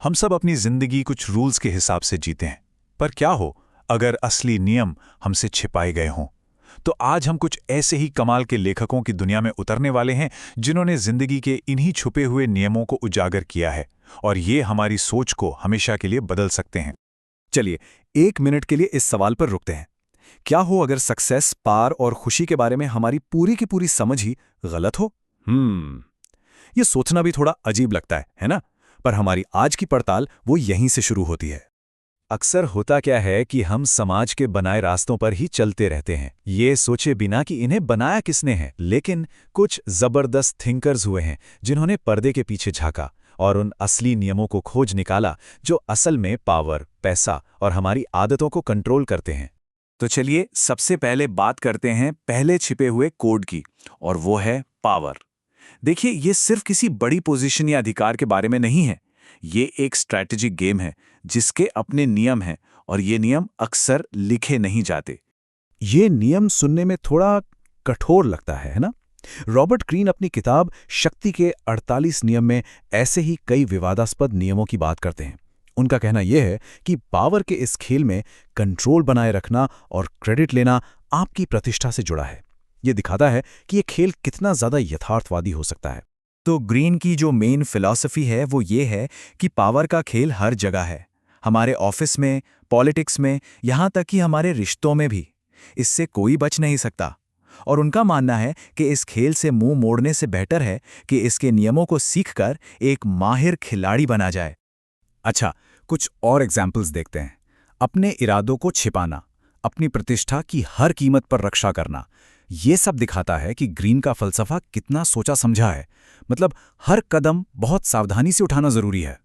हम सब अपनी जिंदगी कुछ रूल्स के हिसाब से जीते हैं, पर क्या हो अगर असली नियम हमसे छिपाए गए हों। तो आज हम कुछ ऐसे ही कमाल के लेखकों की दुनिया में उतरने वाले हैं जिन्होंने जिंदगी के इन्हीं छुपे हुए नियमों को उजागर किया है, और ये हमारी सोच को हमेशा के लिए बदल सकते हैं। चलिए, 1 मिनट के लिए इस सवाल पर रुकते हैं। क्या हो अगर सक्सेस, पार और खुशी के बारे में हमारी पूरी की पूरी समझ ही गलत हो? ये सोचना भी थोड़ा अजीब लगता है ना? पर हमारी आज की पड़ताल वो यहीं से शुरू होती है। अक्सर होता क्या है कि हम समाज के बनाए रास्तों पर ही चलते रहते हैं, ये सोचे बिना कि इन्हें बनाया किसने है। लेकिन कुछ जबरदस्त थिंकर्स हुए हैं जिन्होंने पर्दे के पीछे झांका और उन असली नियमों को खोज निकाला जो असल में पावर, पैसा और हमारी आदतों को कंट्रोल करते हैं। तो चलिए सबसे पहले बात करते हैं पहले छिपे हुए कोड की, और वो है पावर। देखिए, ये सिर्फ किसी बड़ी पोजीशन या अधिकार के बारे में नहीं है। ये एक स्ट्रैटेजिक गेम है जिसके अपने नियम हैं, और ये नियम अक्सर लिखे नहीं जाते। ये नियम सुनने में थोड़ा कठोर लगता है ना? रॉबर्ट ग्रीन अपनी किताब शक्ति के 48 नियम में ऐसे ही कई विवादास्पद नियमों की बात करते हैं। उनका कहना यह है कि पावर के इस खेल में कंट्रोल बनाए रखना और क्रेडिट लेना आपकी प्रतिष्ठा से जुड़ा है। ये दिखाता है कि ये खेल कितना ज्यादा यथार्थवादी हो सकता है। तो ग्रीन की जो मेन फिलॉसफी है वो ये है कि पावर का खेल हर जगह है, हमारे ऑफिस में, पॉलिटिक्स में, यहाँ तक कि हमारे रिश्तों में भी। इससे कोई बच नहीं सकता। और उनका मानना है कि इस खेल से मुंह मोड़ने से बेहतर है कि इसके नियमों को सीखकर एक माहिर खिलाड़ी बना जाए। अच्छा, कुछ और एग्जाम्पल्स देखते हैं। अपने इरादों को छिपाना, अपनी प्रतिष्ठा की हर कीमत पर रक्षा करना, ये सब दिखाता है कि ग्रीन का फलसफा कितना सोचा समझा है। मतलब हर कदम बहुत सावधानी से उठाना जरूरी है।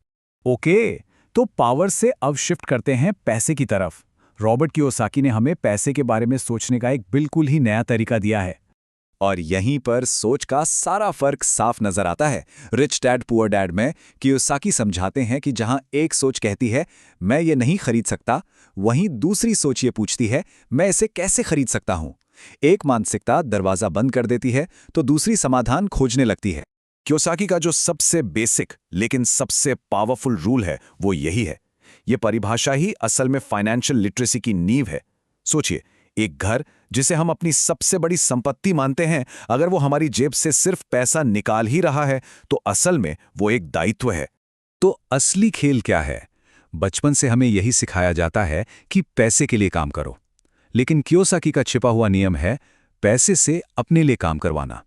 ओके, तो पावर से अब शिफ्ट करते हैं पैसे की तरफ। रॉबर्ट कियोसाकी ने हमें पैसे के बारे में सोचने का एक बिल्कुल ही नया तरीका दिया है, और यहीं पर सोच का सारा फर्क साफ नजर आता है। रिच डैड पुअर डैड में कियोसाकी समझाते हैं कि जहां एक सोच कहती है मैं ये नहीं खरीद सकता, वहीं दूसरी सोच ये पूछती है मैं इसे कैसे खरीद सकता हूं। एक मानसिकता दरवाजा बंद कर देती है तो दूसरी समाधान खोजने लगती है। कियोसाकी का जो सबसे बेसिक लेकिन सबसे पावरफुल रूल है वो यही है। ये परिभाषा ही असल में फाइनेंशियल लिटरेसी की नींव है। सोचिए, एक घर जिसे हम अपनी सबसे बड़ी संपत्ति मानते हैं, अगर वो हमारी जेब से सिर्फ पैसा निकाल ही रहा है तो असल में वो एक दायित्व है। तो असली खेल क्या है? बचपन से हमें यही सिखाया जाता है कि पैसे के लिए काम करो, लेकिन कियोसाकी का छिपा हुआ नियम है पैसे से अपने लिए काम करवाना।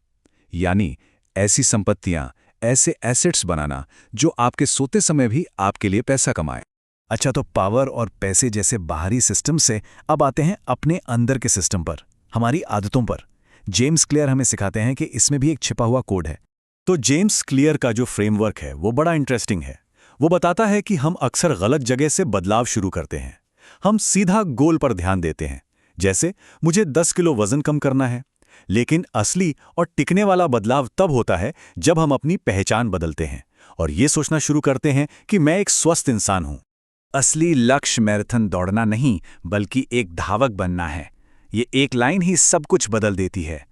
यानी ऐसी संपत्तियां, ऐसे एसेट्स बनाना जो आपके सोते समय भी आपके लिए पैसा कमाए। अच्छा, तो पावर और पैसे जैसे बाहरी सिस्टम से अब आते हैं अपने अंदर के सिस्टम पर, हमारी आदतों पर। जेम्स क्लियर हमें सिखाते हैं कि इसमें भी एक छिपा हुआ कोड है। तो जेम्स क्लियर का जो फ्रेमवर्क है वो बड़ा इंटरेस्टिंग है। वो बताता है कि हम अक्सर गलत जगह से बदलाव शुरू करते हैं। हम सीधा गोल पर ध्यान देते हैं, जैसे मुझे 10 किलो वजन कम करना है। लेकिन असली और टिकने वाला बदलाव तब होता है जब हम अपनी पहचान बदलते हैं और ये सोचना शुरू करते हैं कि मैं एक स्वस्थ इंसान हूं। असली लक्ष्य मैराथन दौड़ना नहीं, बल्कि एक धावक बनना है। ये एक लाइन ही सब कुछ बदल देती है।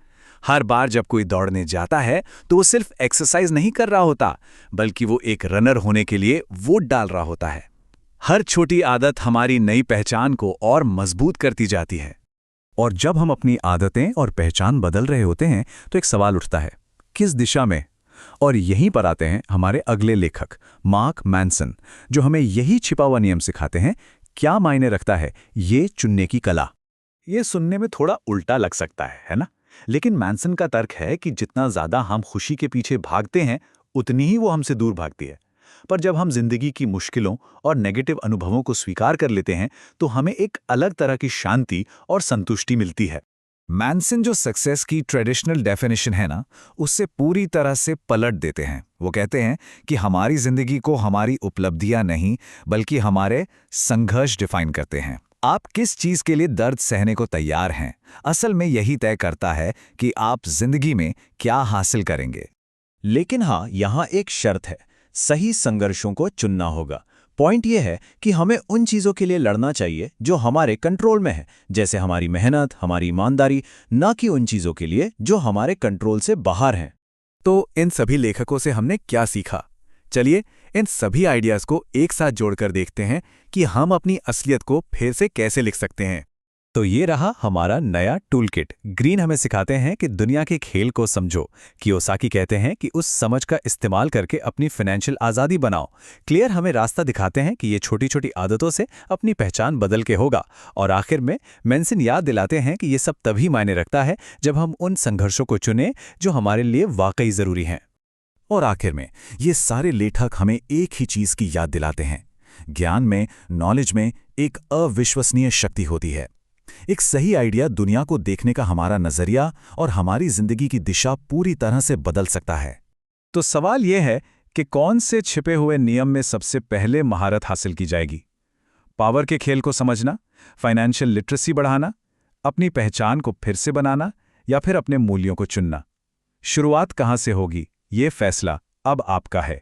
हर बार जब कोई दौड़ने जाता है तो वो सिर्फ एक्सरसाइज नहीं कर रहा होता, बल्कि वो एक रनर होने के लिए वोट डाल रहा होता है। हर छोटी आदत हमारी नई पहचान को और मजबूत करती जाती है। और जब हम अपनी आदतें और पहचान बदल रहे होते हैं तो एक सवाल उठता है, किस दिशा में? और यहीं पर आते हैं हमारे अगले लेखक मार्क मैनसन, जो हमें यही छिपा हुआ नियम सिखाते हैं। क्या मायने रखता है ये चुनने की कला? ये सुनने में थोड़ा उल्टा लग सकता है ना? लेकिन मैनसन का तर्क है कि जितना ज्यादा हम खुशी के पीछे भागते हैं, उतनी ही वो हमसे दूर भागती है। पर जब हम जिंदगी की मुश्किलों और नेगेटिव अनुभवों को स्वीकार कर लेते हैं तो हमें एक अलग तरह की शांति और संतुष्टि मिलती है। मैनसन जो सक्सेस की ट्रेडिशनल डेफिनेशन है ना, उससे पूरी तरह से पलट देते हैं। वो कहते हैं कि हमारी जिंदगी को हमारी उपलब्धियां नहीं, बल्कि हमारे संघर्ष डिफाइन करते हैं। आप किस चीज के लिए दर्द सहने को तैयार हैं, असल में यही तय करता है कि आप जिंदगी में क्या हासिल करेंगे। लेकिन हाँ, यहाँ एक शर्त है, सही संघर्षों को चुनना होगा। पॉइंट यह है कि हमें उन चीज़ों के लिए लड़ना चाहिए जो हमारे कंट्रोल में है, जैसे हमारी मेहनत, हमारी ईमानदारी, न कि उन चीज़ों के लिए जो हमारे कंट्रोल से बाहर हैं। तो इन सभी लेखकों से हमने क्या सीखा? चलिए इन सभी आइडियाज को एक साथ जोड़कर देखते हैं कि हम अपनी असलियत को फिर से कैसे लिख सकते हैं। तो ये रहा हमारा नया टूल किट। ग्रीन हमें सिखाते हैं कि दुनिया के खेल को समझो। कियोसाकी कहते हैं कि उस समझ का इस्तेमाल करके अपनी फाइनेंशियल आज़ादी बनाओ। क्लियर हमें रास्ता दिखाते हैं कि ये छोटी छोटी आदतों से अपनी पहचान बदल के होगा। और आखिर में मेंसन याद दिलाते हैं कि ये सब तभी मायने रखता है जब हम उन संघर्षों को चुनें जो हमारे लिए वाकई ज़रूरी हैं। और आखिर में ये सारे लेखक हमें एक ही चीज की याद दिलाते हैं, ज्ञान में, नॉलेज में एक अविश्वसनीय शक्ति होती है। एक सही आइडिया दुनिया को देखने का हमारा नजरिया और हमारी जिंदगी की दिशा पूरी तरह से बदल सकता है। तो सवाल यह है कि कौन से छिपे हुए नियम में सबसे पहले महारत हासिल की जाएगी? पावर के खेल को समझना, फाइनेंशियल लिटरेसी बढ़ाना, अपनी पहचान को फिर से बनाना, या फिर अपने मूल्यों को चुनना? शुरुआत कहाँ से होगी, ये फैसला अब आपका है।